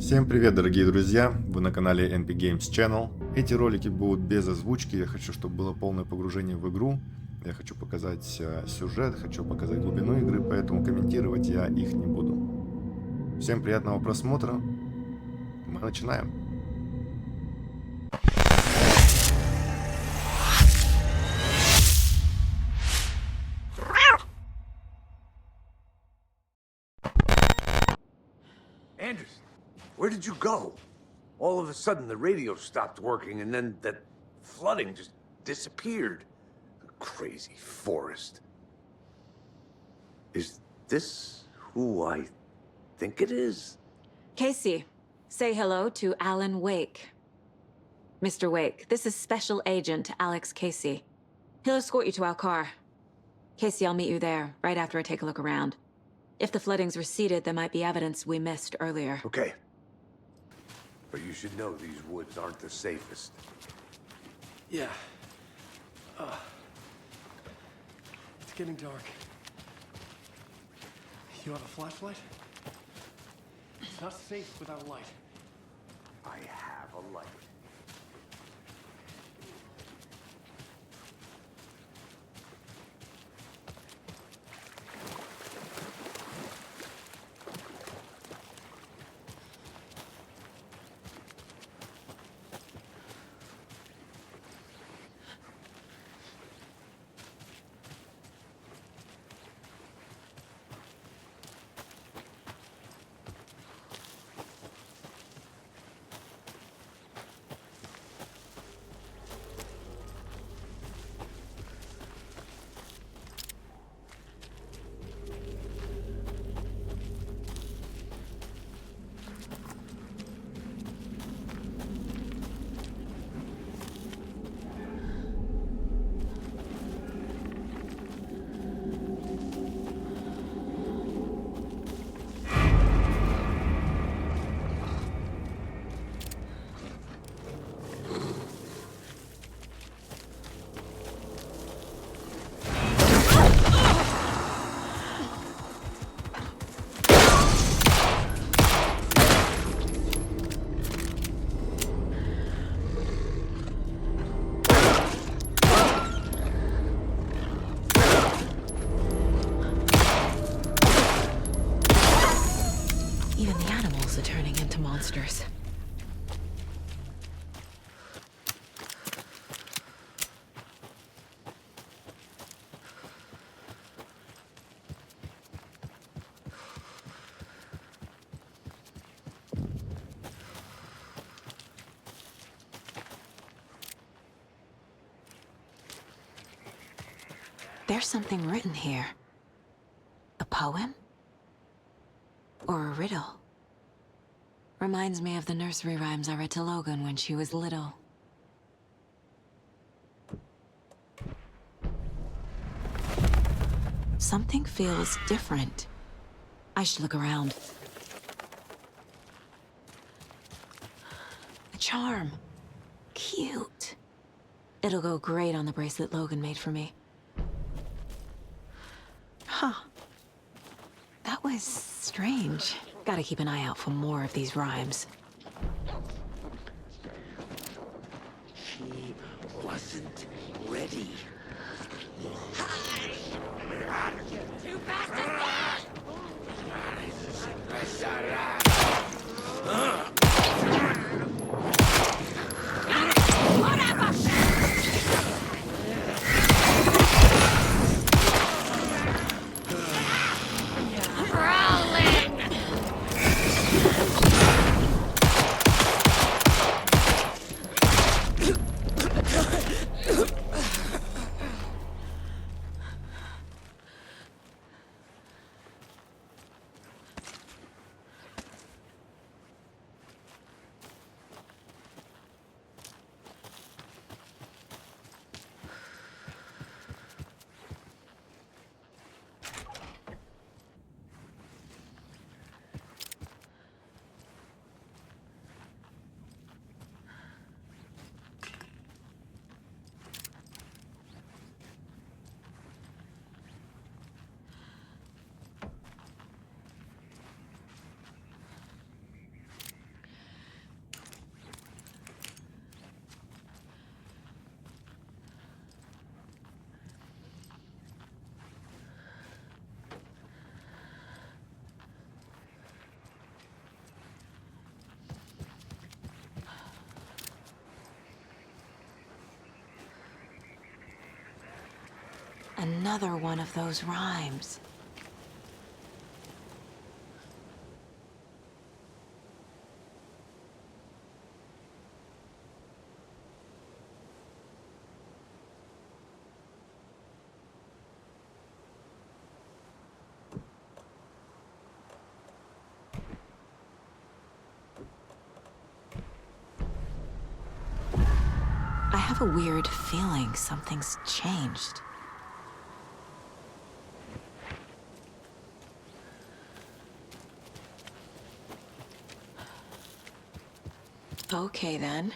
Всем привет, дорогие друзья! Вы на канале NP Games Channel. Эти ролики будут без озвучки. Я хочу, чтобы было полное погружение в игру. Я хочу показать сюжет, хочу показать глубину игры, поэтому комментировать я их не буду. Всем приятного просмотра. Мы начинаем. Anderson, where did you go? All of a sudden, the radio stopped working, and then that flooding just disappeared. Crazy forest. Is this who I think it is? Casey, say hello to Alan Wake. Mr. Wake, this is Special Agent Alex Casey. He'll escort you to our car. Casey, I'll meet you there, right after I take a look around. If the flooding's receded, there might be evidence we missed earlier. Okay. But you should know these woods aren't the safest. Yeah. It's getting dark. You have a flashlight? It's not safe without a light. I have a light. Even the animals are turning into monsters. There's something written here. A poem? Or a riddle? Reminds me of the nursery rhymes I read to Logan when she was little. Something feels different. I should look around. A charm. Cute. It'll go great on the bracelet Logan made for me. Huh. That was strange. Gotta keep an eye out for more of these rhymes. She wasn't ready. Too fast to start! Another one of those rhymes. I have a weird feeling something's changed. Okay, then.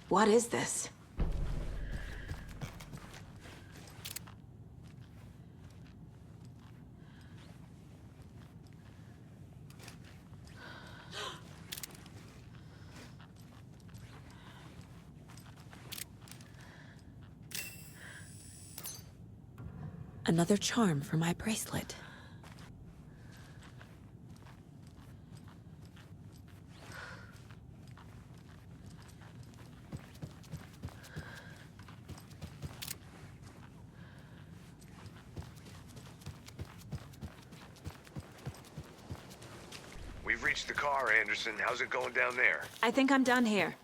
What is this? Another charm for my bracelet. We've reached the car, Anderson. How's it going down there? I think I'm done here.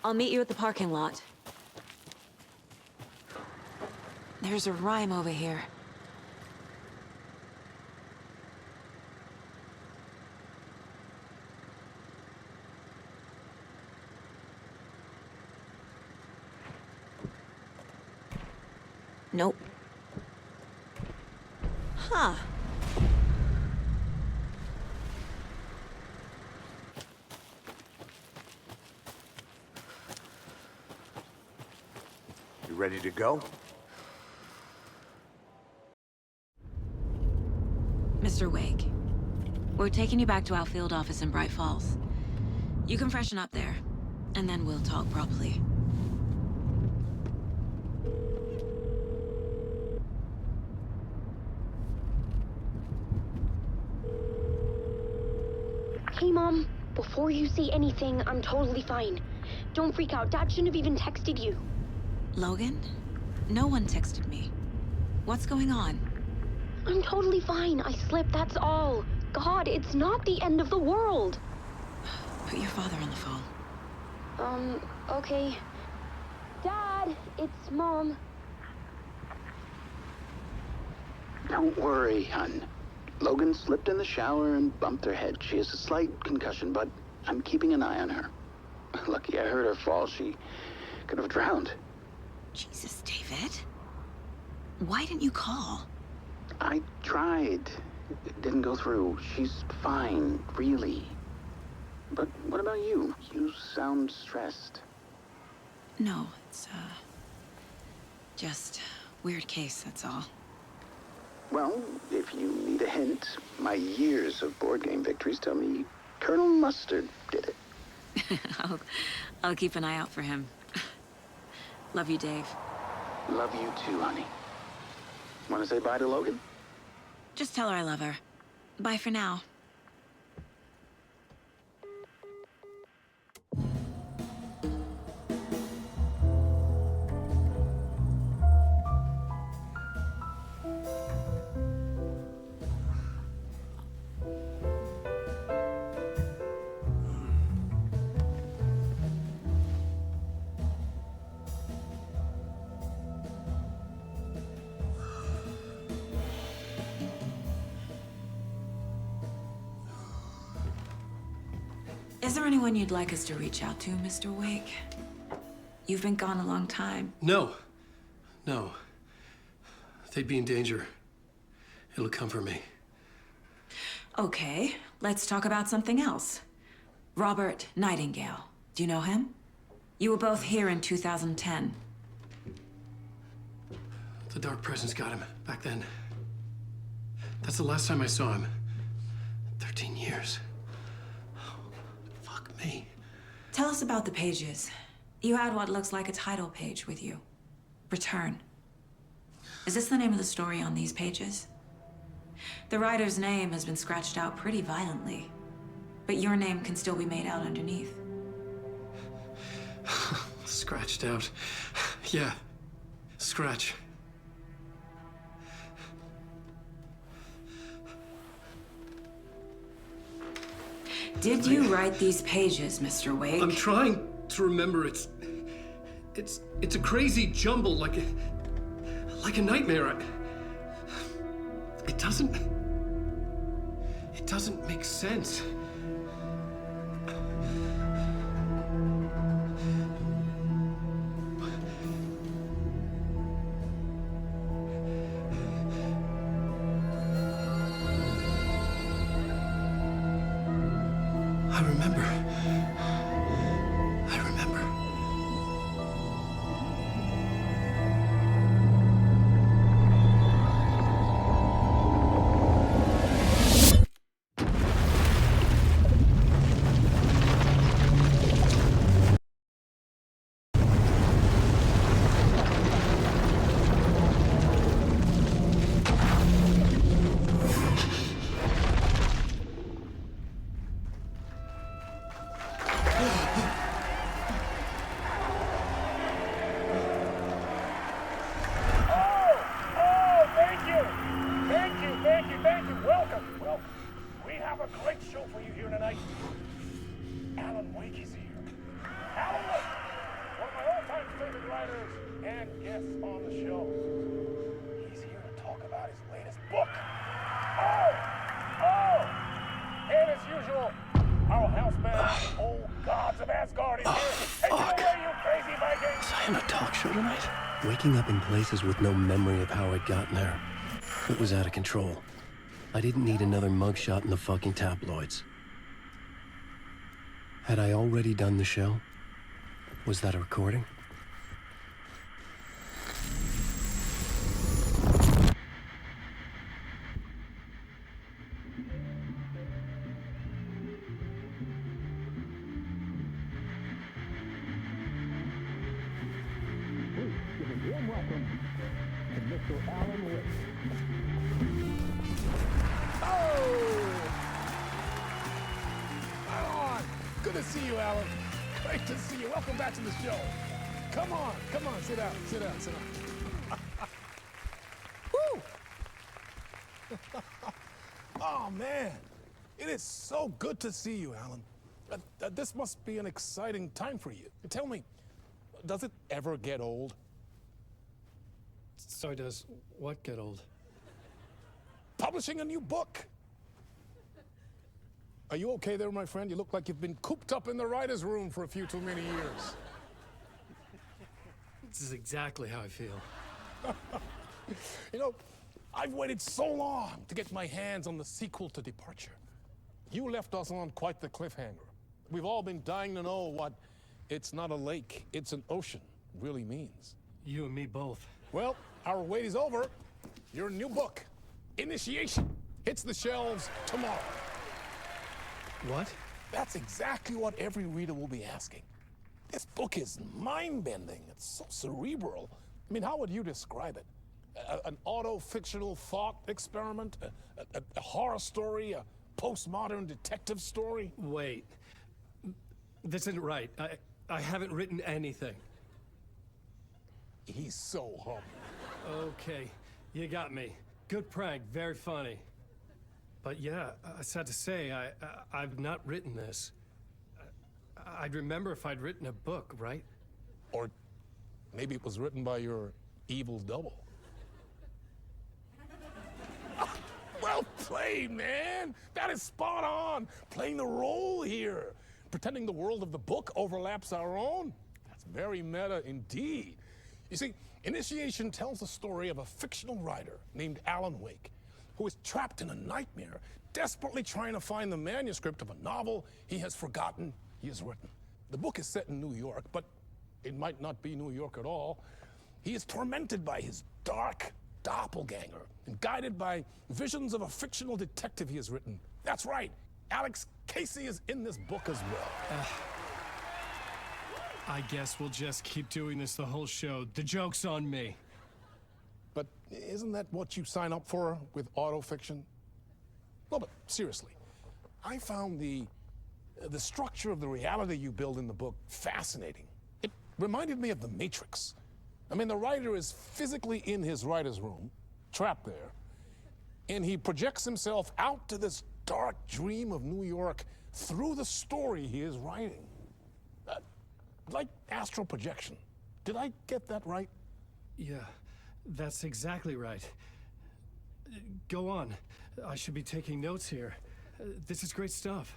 I'll meet you at the parking lot. There's a rhyme over here. Nope. Huh. You ready to go? Mr. Wake, we're taking you back to our field office in Bright Falls. You can freshen up there, and then we'll talk properly. Hey, Mom. Before you say anything, I'm totally fine. Don't freak out. Dad shouldn't have even texted you. Logan? No one texted me. What's going on? I'm totally fine. I slipped, that's all. God, it's not the end of the world. Put your father on the phone. Okay. Dad, it's Mom. Don't worry, hon. Logan slipped in the shower and bumped her head. She has a slight concussion, but I'm keeping an eye on her. Lucky I heard her fall. She could have drowned. Jesus, David. Why didn't you call? I tried. It didn't go through. She's fine, really. But what about you? You sound stressed. No, it's, just weird case, that's all. Well, if you need a hint, my years of board game victories tell me Colonel Mustard did it. I'll keep an eye out for him. Love you, Dave. Love you too, honey. Want to say bye to Logan? Just tell her I love her. Bye for now. Is there anyone you'd like us to reach out to, Mr. Wake? You've been gone a long time. No. No. They'd be in danger. It'll come for me. Okay, let's talk about something else. Robert Nightingale. Do you know him? You were both here in 2010. The Dark Presence got him back then. That's the last time I saw him. 13 years. Fuck me. Tell us about the pages. You had what looks like a title page with you. Return. Is this the name of the story on these pages? The writer's name has been scratched out pretty violently, but your name can still be made out underneath. Scratched out. Yeah. Scratch. Did you write these pages, Mr. Wake? I'm trying to remember. It's a crazy jumble, like a nightmare. It doesn't make sense. I remember. Alan Wake is here. Alan Wake, one of my all-time favorite writers and guests on the show. He's here to talk about his latest book. And as usual, our house band, old gods of Asgard, is here. Hey, get away, you crazy Vikings! Was I on a talk show tonight? Waking up in places with no memory of how I'd gotten there. It was out of control. I didn't need another mugshot in the fucking tabloids. Had I already done the show? Was that a recording? Warm welcome to Mr. Alan Wake. Good to see you, Alan. Great to see you. Welcome back to the show. Come on, sit down. Woo! Oh, man. It is so good to see you, Alan. This must be an exciting time for you. Tell me, does it ever get old? So does what get old? Publishing a new book. Are you okay there, my friend? You look like you've been cooped up in the writer's room for a few too many years. This is exactly how I feel. You know, I've waited so long to get my hands on the sequel to Departure. You left us on quite the cliffhanger. We've all been dying to know what "it's not a lake, it's an ocean" really means. You and me both. Well, our wait is over. Your new book, Initiation, hits the shelves tomorrow. What? That's exactly what every reader will be asking. This book is mind-bending. It's so cerebral. I mean, how would you describe it? An auto-fictional thought experiment? A horror story? A postmodern detective story? Wait. This isn't right. I haven't written anything. He's so humble. Okay, you got me. Good prank, very funny. But yeah, sad to say, I've not written this. I'd remember if I'd written a book, right? Or maybe it was written by your evil double. Well played, man. That is spot on. Playing the role here. Pretending the world of the book overlaps our own. That's very meta indeed. You see, Initiation tells the story of a fictional writer named Alan Wake, who is trapped in a nightmare, desperately trying to find the manuscript of a novel he has forgotten he has written. The book is set in New York, but it might not be New York at all. He is tormented by his dark doppelganger and guided by visions of a fictional detective he has written. That's right, Alex Casey is in this book as well. I guess we'll just keep doing this the whole show. The joke's on me. But Isn't that what you sign up for with autofiction? No, but seriously, I found the structure of the reality you build in the book fascinating. It reminded me of The Matrix. I mean, the writer is physically in his writer's room, trapped there, and he projects himself out to this dark dream of New York through the story he is writing. Like astral projection. Did I get that right? Yeah, that's exactly right. Go on. I should be taking notes here. This is great stuff.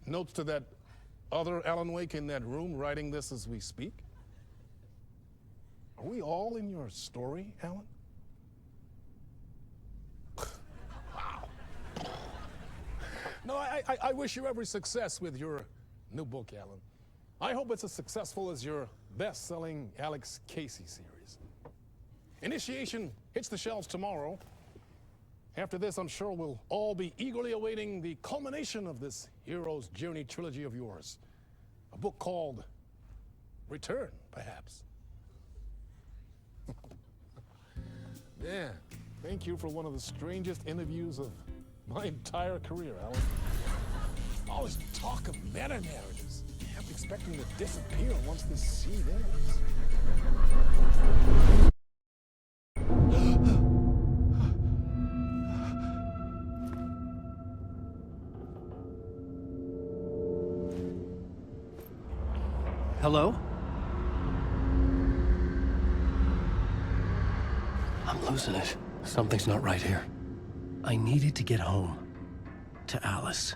Notes to that other Alan Wake in that room writing this as we speak? Are we all in your story, Alan? Wow. No, I wish you every success with your new book, Alan. I hope it's as successful as your best-selling Alex Casey series. Initiation hits the shelves tomorrow. After this, I'm sure we'll all be eagerly awaiting the culmination of this hero's journey trilogy of yours. A book called Return, perhaps. Yeah, thank you for one of the strangest interviews of my entire career, Alan. All this talk of meta-narratives. I'm expecting to disappear once this scene ends. Hello? I'm losing it. Something's not right here. I needed to get home. To Alice.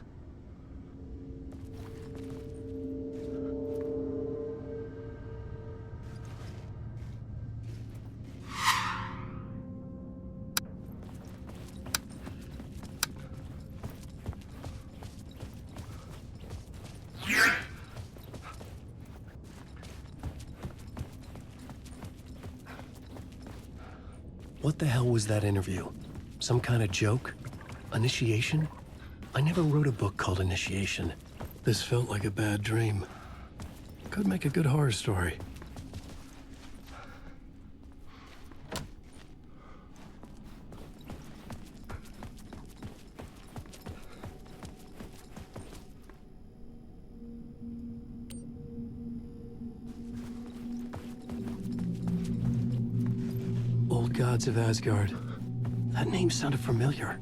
What the hell was that interview? Some kind of joke? Initiation? I never wrote a book called Initiation. This felt like a bad dream. Could make a good horror story. Old gods of Asgard. That name sounded familiar.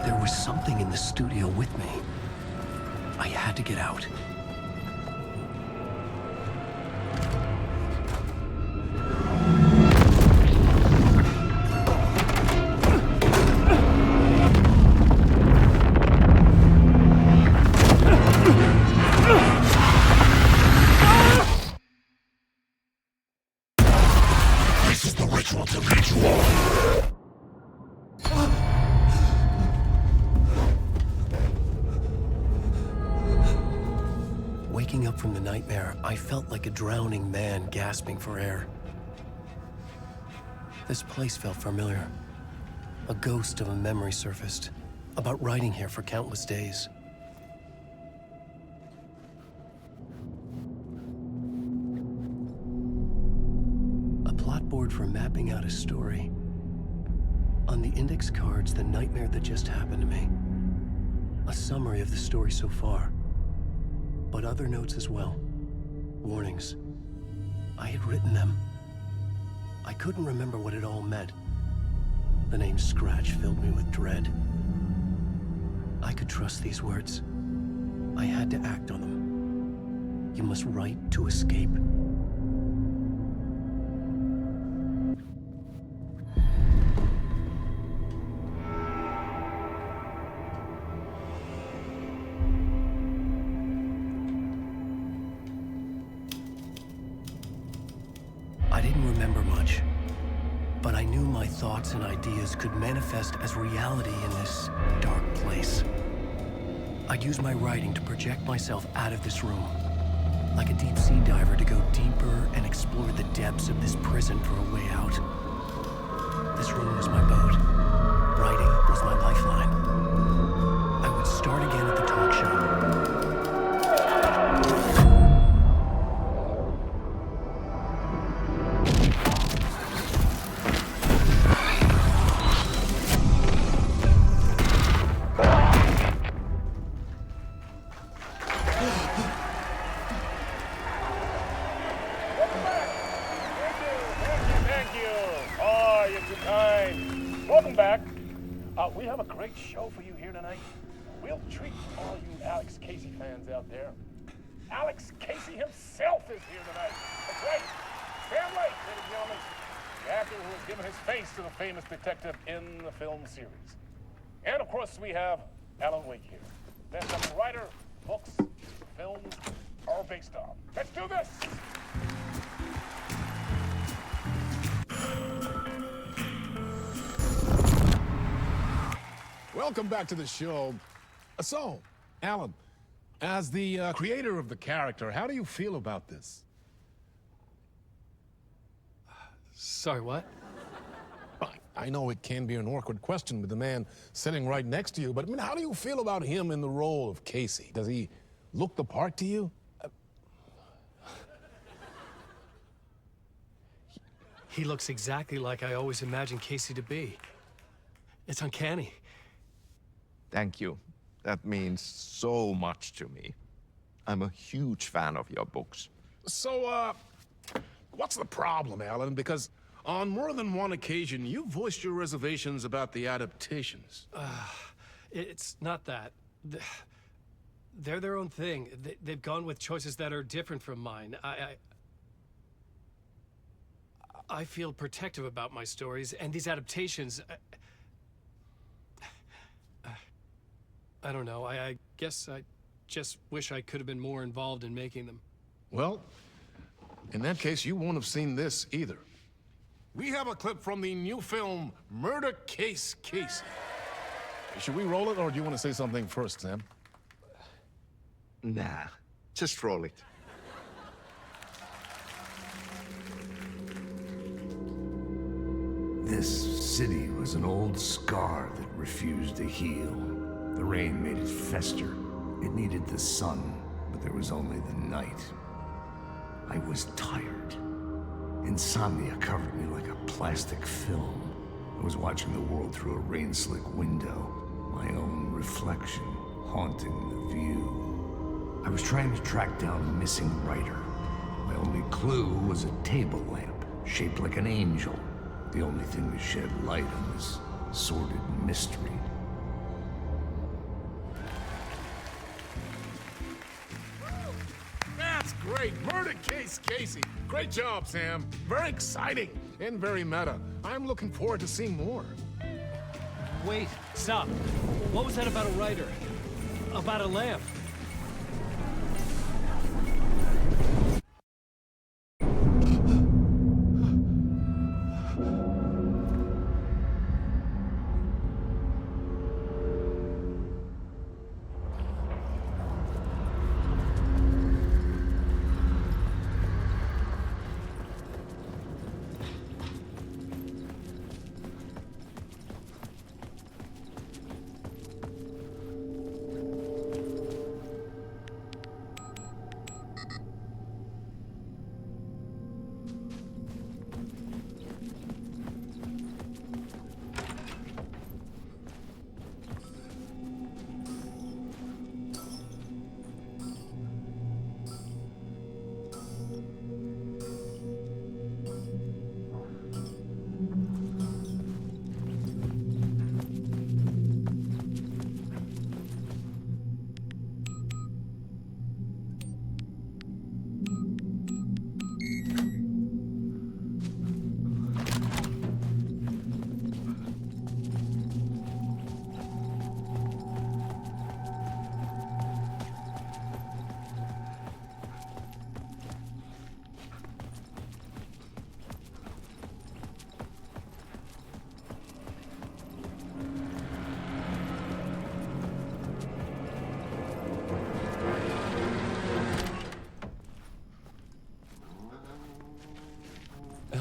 There was something in the studio with me. I had to get out. This is the ritual to lead you all. Waking up from the nightmare, I felt like a drowning man gasping for air. This place felt familiar. A ghost of a memory surfaced, about writing here for countless days. A plot board for mapping out a story. On the index cards, the nightmare that just happened to me. A summary of the story so far. But other notes as well. Warnings. I had written them. I couldn't remember what it all meant. The name Scratch filled me with dread. I could trust these words. I had to act on them. You must write to escape. thoughts and ideas could manifest as reality in this dark place. I'd use my writing to project myself out of this room, like a deep sea diver to go deeper and explore the depths of this prison for a way out. This room was my boat. Writing was my lifeline. I would start again at the talk show. We have a great show for you here tonight. We'll treat all you Alex Casey fans out there. Alex Casey himself is here tonight. That's right, Sam Lake, ladies and gentlemen, the actor who has given his face to the famous detective in the film series. And of course, we have Alan Wake here. That's the writer, books, films are based on. Let's do this! Welcome back to the show. So, Alan, as the creator of the character, how do you feel about this? Sorry, what? I know it can be an awkward question with the man sitting right next to you, but I mean, how do you feel about him in the role of Casey? Does he look the part to you? He looks exactly like I always imagined Casey to be. It's uncanny. Thank you. That means so much to me. I'm a huge fan of your books. So, what's the problem, Alan? Because on more than one occasion, you voiced your reservations about the adaptations. It's not that. They're their own thing. They've gone with choices that are different from mine. I feel protective about my stories, and these adaptations... I don't know. I guess I just wish I could have been more involved in making them. Well, in that case, you won't have seen this either. We have a clip from the new film, Murder Case Casey. Should we roll it, or do you want to say something first, Sam? Nah, just roll it. This city was an old scar that refused to heal. The rain made it fester. It needed the sun, but there was only the night. I was tired. Insomnia covered me like a plastic film. I was watching the world through a rain-slick window, my own reflection haunting the view. I was trying to track down a missing writer. My only clue was a table lamp, shaped like an angel. The only thing to shed light on this sordid mystery. That's great. Murder Case Casey. Great job, Sam. Very exciting and very meta. I'm looking forward to seeing more. Wait, stop. What was that about a writer? About a lamp?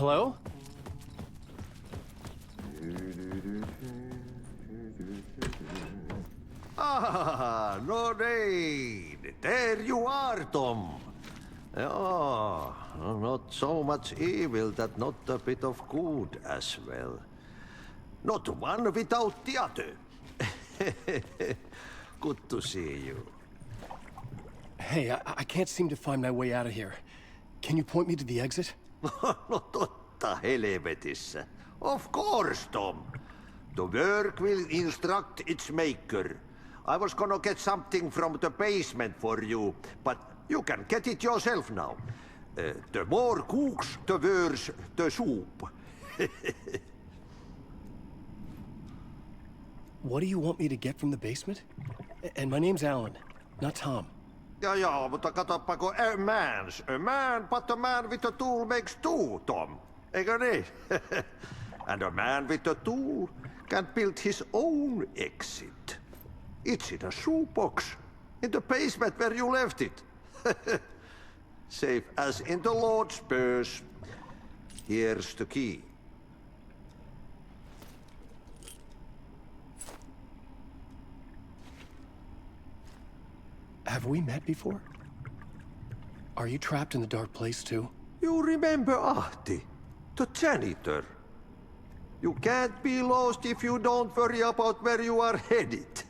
Hello? Ah, no niin. There you are, Tom. Yeah, not so much evil that not a bit of good as well. Not one without the other. Good to see you. Hey, I can't seem to find my way out of here. Can you point me to the exit? No totta helvetissä. Of course, Tom. The work will instruct its maker. I was gonna get something from the basement for you, but you can get it yourself now. The more cooks, the worse the soup. What do you want me to get from the basement? And my name's Alan, not Tom. Ja, mutta katoppa kun a man, but a man with a tool makes two, Tom. Eikö niin? And a man with a tool can build his own exit. It's in a shoebox, in the basement where you left it. Safe as in the Lord's purse. Here's the key. Have we met before? Are you trapped in the dark place too? You remember Ahti, the janitor. You can't be lost if you don't worry about where you are headed.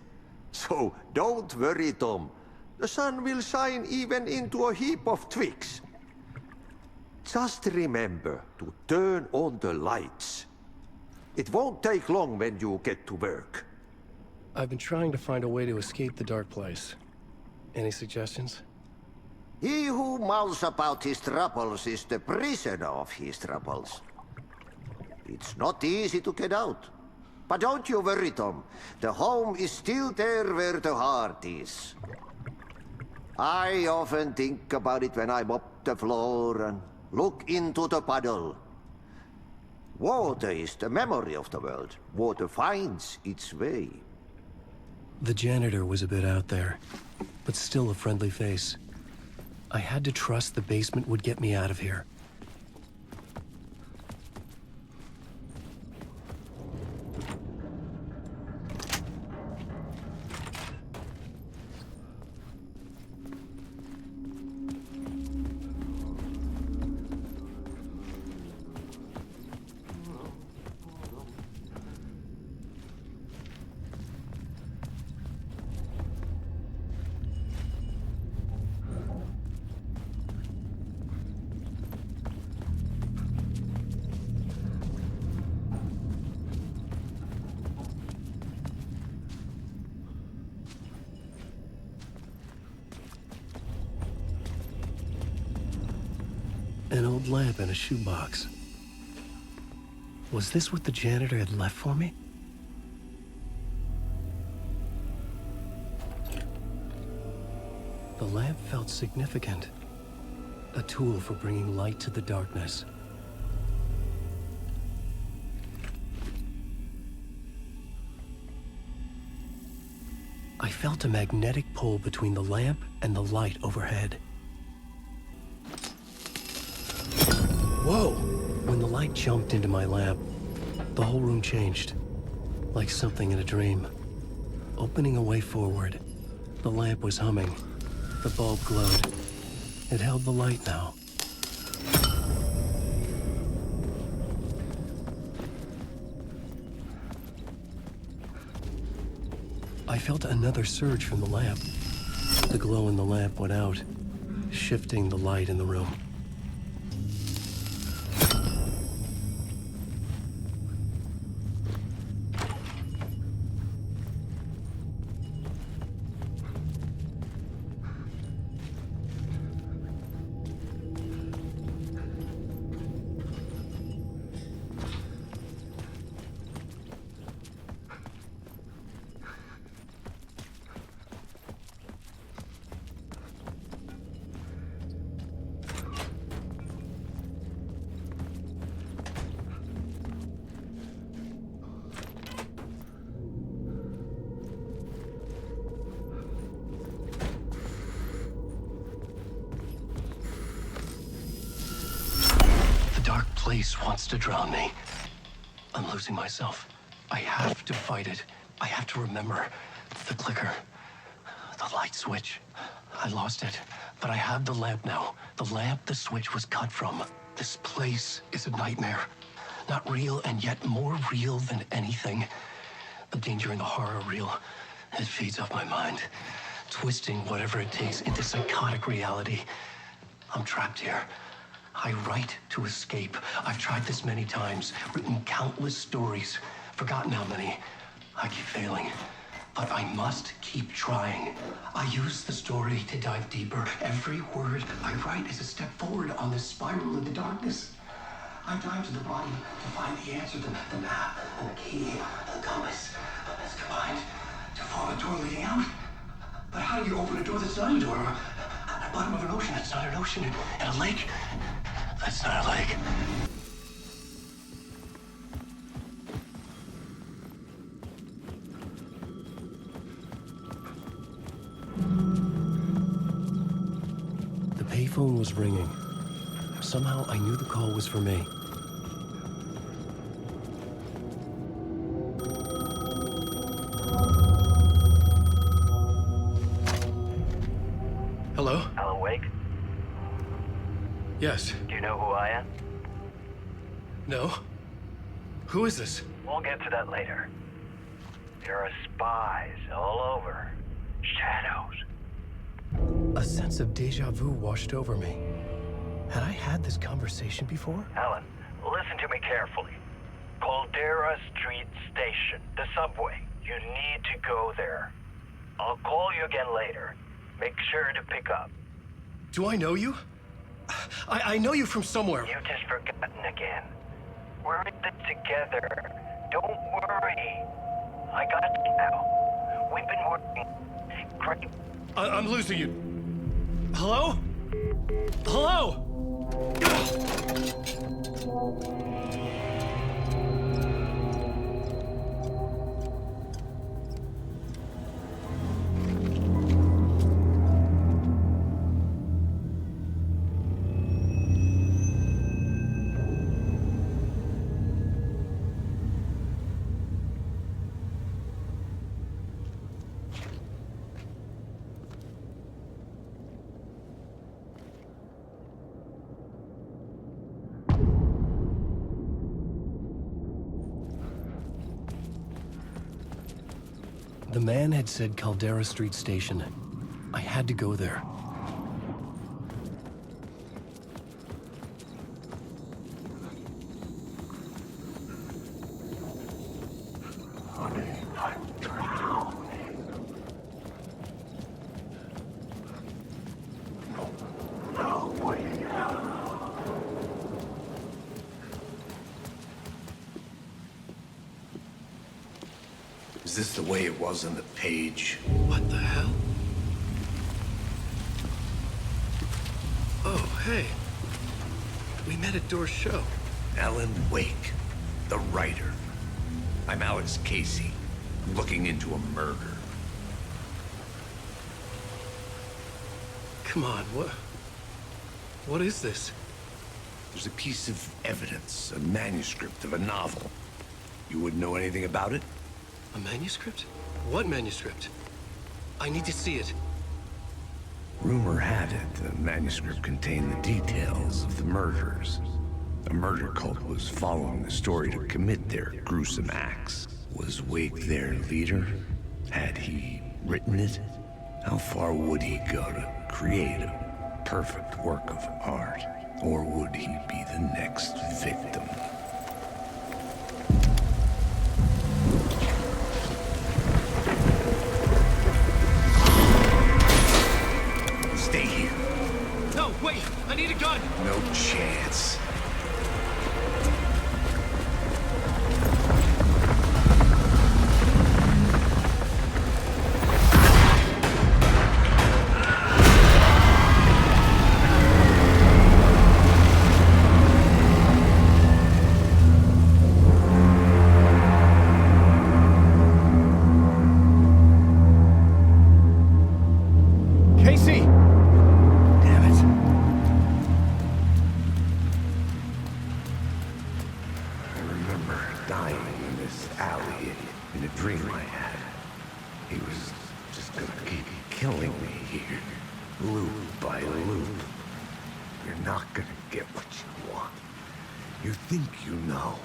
So don't worry, Tom. The sun will shine even into a heap of twigs. Just remember to turn on the lights. It won't take long when you get to work. I've been trying to find a way to escape the dark place. Any suggestions? He who mouths about his troubles is the prisoner of his troubles. It's not easy to get out. But don't you worry, Tom. The home is still there where the heart is. I often think about it when I mop the floor and look into the puddle. Water is the memory of the world. Water finds its way. The janitor was a bit out there, but still a friendly face. I had to trust the basement would get me out of here. An old lamp in a shoebox. Was this what the janitor had left for me? The lamp felt significant. A tool for bringing light to the darkness. I felt a magnetic pull between the lamp and the light overhead. Whoa! When the light jumped into my lamp, the whole room changed. Like something in a dream. Opening a way forward, the lamp was humming. The bulb glowed. It held the light now. I felt another surge from the lamp. The glow in the lamp went out, shifting the light in the room. beast wants to drown me. I'm losing myself. I have to fight it. I have to remember the clicker, the light switch. I lost it, but I have the lamp now. The lamp the switch was cut from. This place is a nightmare. Not real, and yet more real than anything. The danger in the horror reel, it feeds off my mind, twisting whatever it takes into psychotic reality. I'm trapped here. I write to escape. I've tried this many times, written countless stories, forgotten how many. I keep failing, but I must keep trying. I use the story to dive deeper. Every word I write is a step forward on this spiral in the darkness. I dive to the bottom to find the answer, the map, and the key, and the compass. It's combined to form a door leading out. But how do you open a door that's not a door? At the bottom of an ocean that's not an ocean, and a lake that's not a lake. The payphone was ringing. Somehow I knew the call was for me. Hello? Alan Wake? Yes. Do you know who I am? No? Who is this? We'll get to that later. There are spies all over. Shadows. A sense of deja vu washed over me. Had I had this conversation before? Alan, listen to me carefully. Caldera Street Station, the subway. You need to go there. I'll call you again later. Make sure to pick up. Do I know you? I know you from somewhere. You've just forgotten again. We're in this together. Don't worry. I got you now. We've been working. Great. I'm losing you. Hello? Hello? The man had said Caldera Street Station. I had to go there. Is this the way it was on the page? What the hell? Oh, hey. We met at Door's show. Alan Wake, the writer. I'm Alex Casey, looking into a murder. Come on, what is this? There's a piece of evidence, a manuscript of a novel. You wouldn't know anything about it? A manuscript? What manuscript? I need to see it. Rumor had it the manuscript contained the details of the murders. A murder cult was following the story to commit their gruesome acts. Was Wake their leader? Had he written it? How far would he go to create a perfect work of art? Or would he be the next victim? Stay here. No, wait! I need a gun! No chance. He was just gonna keep killing me here, loop by loop. You're not gonna get what you want. You think you know.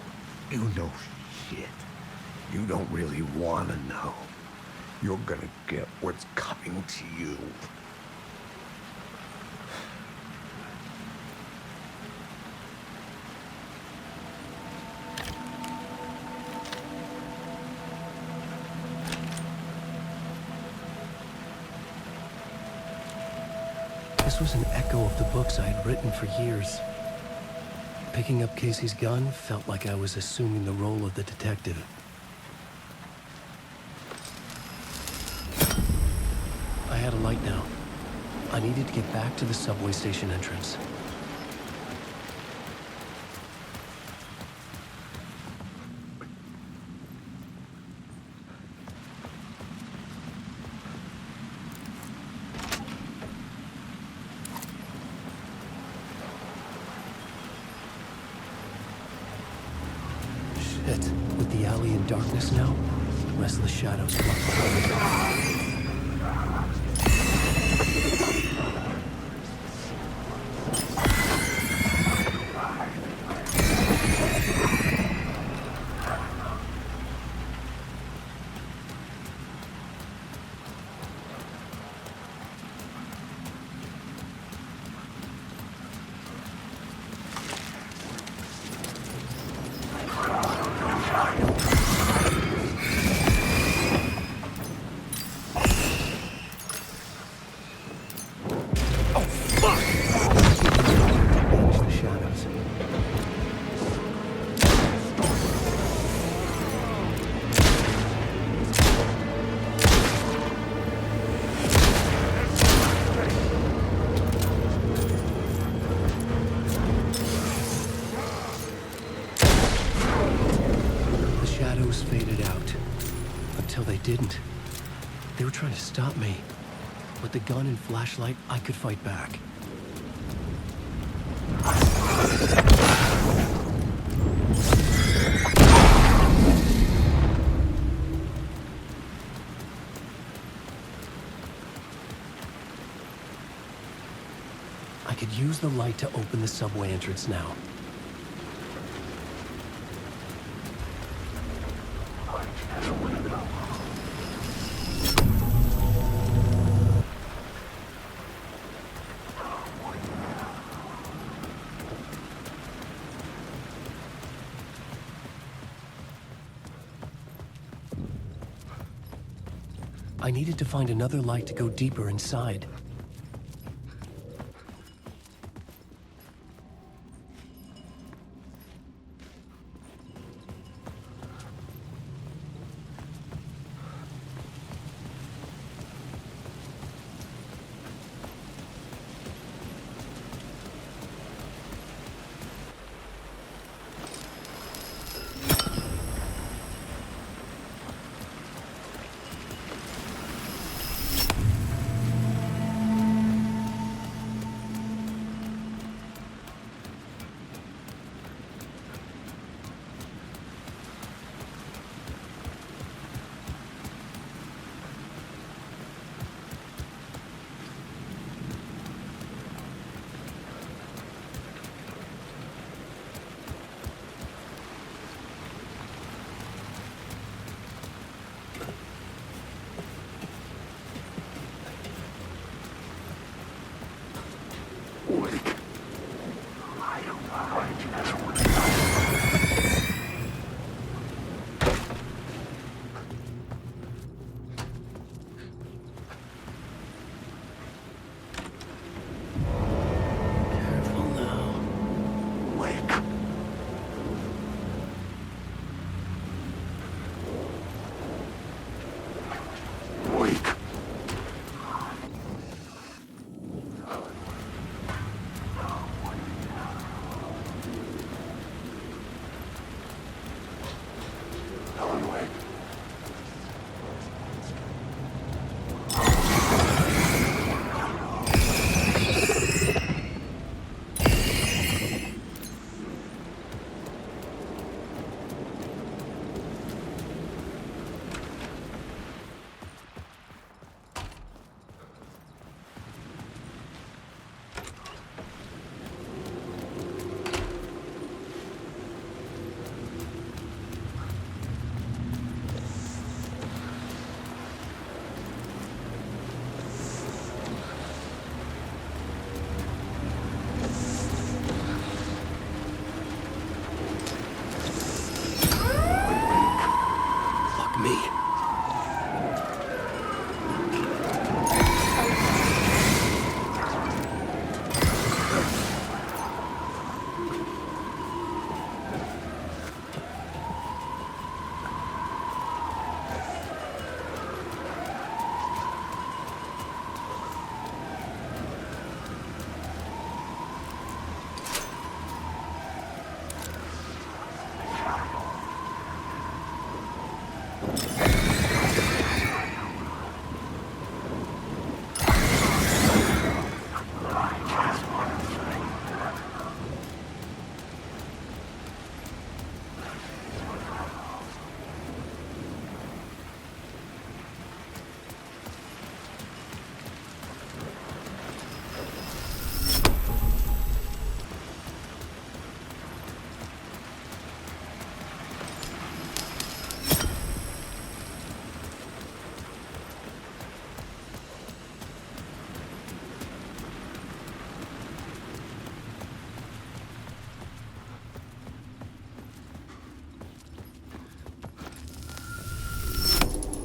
You know shit. You don't really wanna know. You're gonna get what's coming to you. This was an echo of the books I had written for years. Picking up Casey's gun felt like I was assuming the role of the detective. I had a light now. I needed to get back to the subway station entrance. With the alley in darkness now, restless shadows flock behind me. Faded out. Until they didn't. They were trying to stop me. With the gun and flashlight, I could fight back. I could use the light to open the subway entrance now. I needed to find another light to go deeper inside.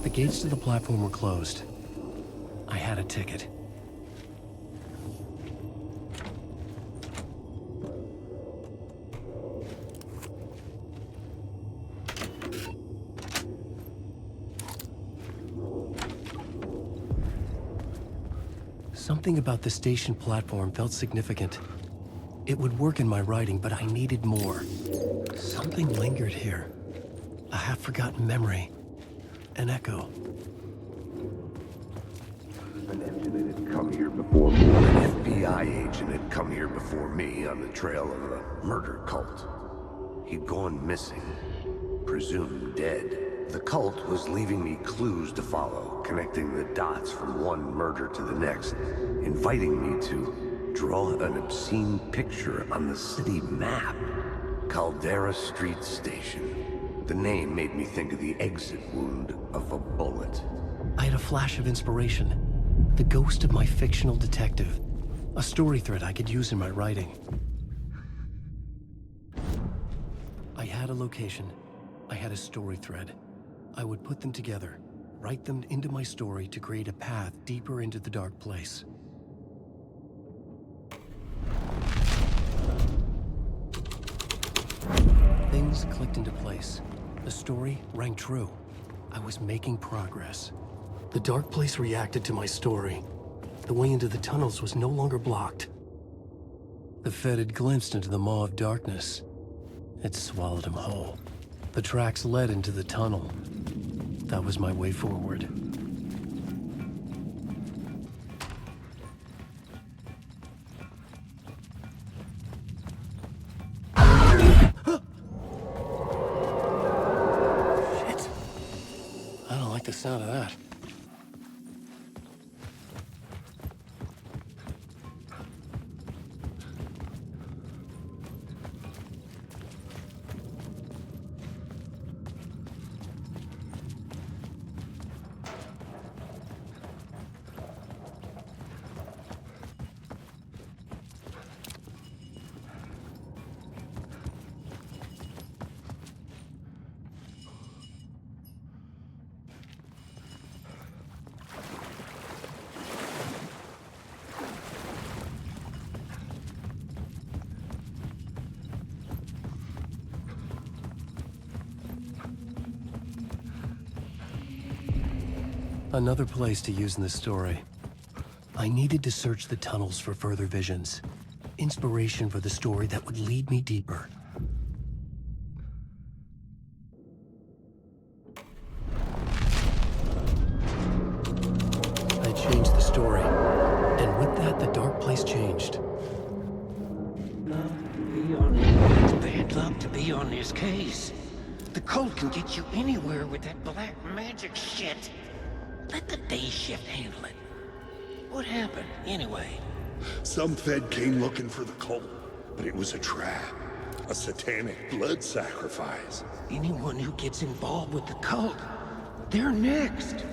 The gates to the platform were closed. I had a ticket. Something about the station platform felt significant. It would work in my writing, but I needed more. Something lingered here. A half-forgotten memory. An echo. An engine had come here before me. An FBI agent had come here before me on the trail of a murder cult. He'd gone missing, presumed dead. The cult was leaving me clues to follow, connecting the dots from one murder to the next, inviting me to draw an obscene picture on the city map. Caldera Street Station. The name made me think of the exit wound of a bullet. I had a flash of inspiration. The ghost of my fictional detective. A story thread I could use in my writing. I had a location. I had a story thread. I would put them together, write them into my story to create a path deeper into the dark place. Things clicked into place. The story rang true. I was making progress. The dark place reacted to my story. The way into the tunnels was no longer blocked. The Fed had glimpsed into the maw of darkness. It swallowed him whole. The tracks led into the tunnel. That was my way forward. Shit. I don't like the sound of that. Another place to use in the story. I needed to search the tunnels for further visions. Inspiration for the story that would lead me deeper. I changed the story. And with that, the dark place changed. It's bad luck to be on this case. The cult can get you anywhere with that black magic shit. Let the day shift handle it. What happened, anyway? Some Fed came looking for the cult, but it was a trap. A satanic blood sacrifice. Anyone who gets involved with the cult, they're next.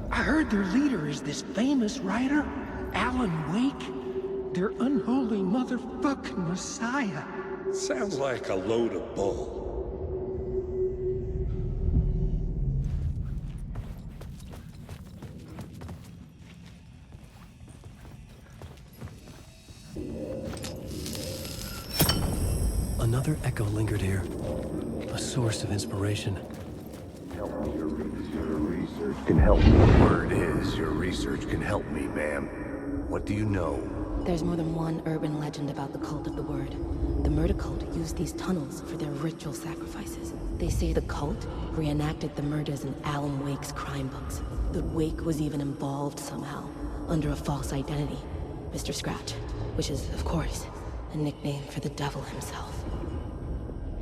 I heard their leader is this famous writer, Alan Wake. Their unholy motherfucking messiah. Sounds like a load of bull. Another echo lingered here. A source of inspiration. Your research can help me. Word is, your research can help me, ma'am. What do you know? There's more than one urban legend about the cult of the word. The murder cult used these tunnels for their ritual sacrifices. They say the cult reenacted the murders in Alan Wake's crime books. That Wake was even involved somehow, under a false identity. Mr. Scratch, which is, of course, a nickname for the devil himself.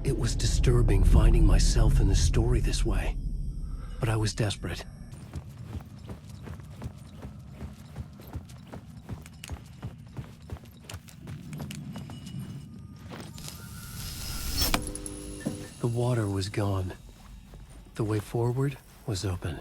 It was disturbing finding myself in the story this way, but I was desperate. The water was gone. The way forward was open.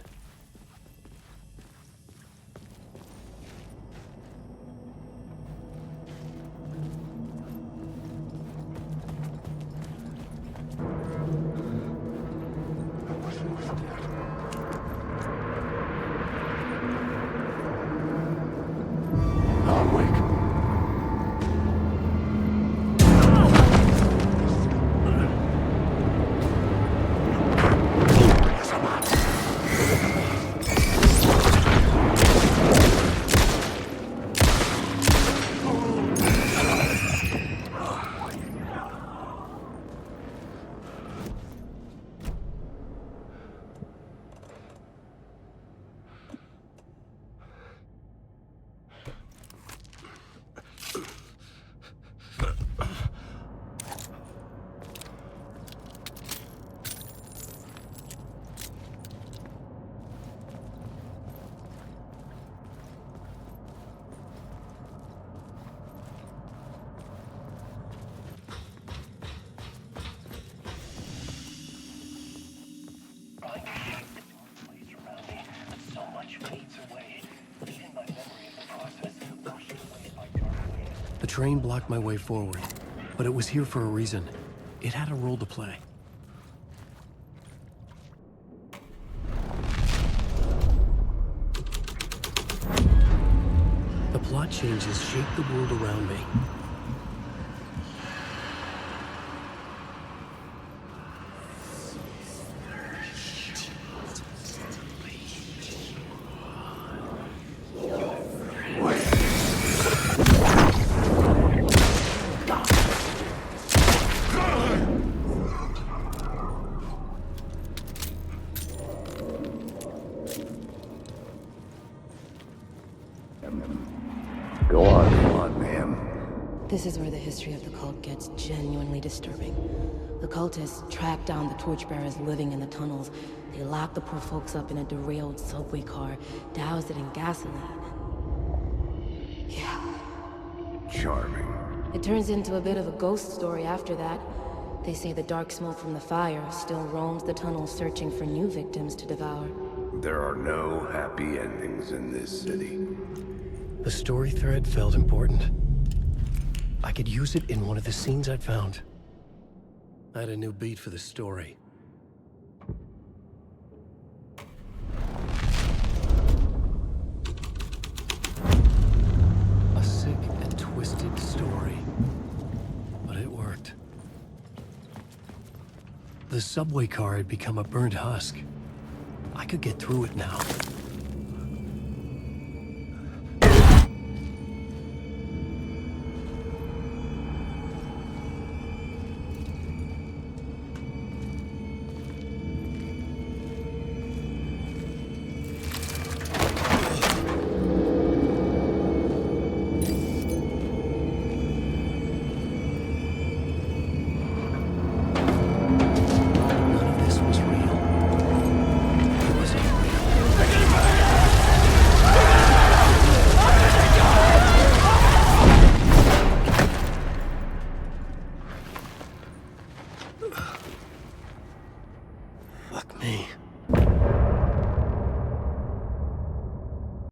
train blocked my way forward, but it was here for a reason. It had a role to play. The plot changes shaped the world around me. Go on, ma'am. This is where the history of the cult gets genuinely disturbing. The cultists track down the torchbearers living in the tunnels. They lock the poor folks up in a derailed subway car, douse it in gasoline. Yeah. Charming. It turns into a bit of a ghost story after that. They say the dark smoke from the fire still roams the tunnels searching for new victims to devour. There are no happy endings in this city. The story thread felt important. I could use it in one of the scenes I'd found. I had a new beat for the story. A sick and twisted story. But it worked. The subway car had become a burnt husk. I could get through it now.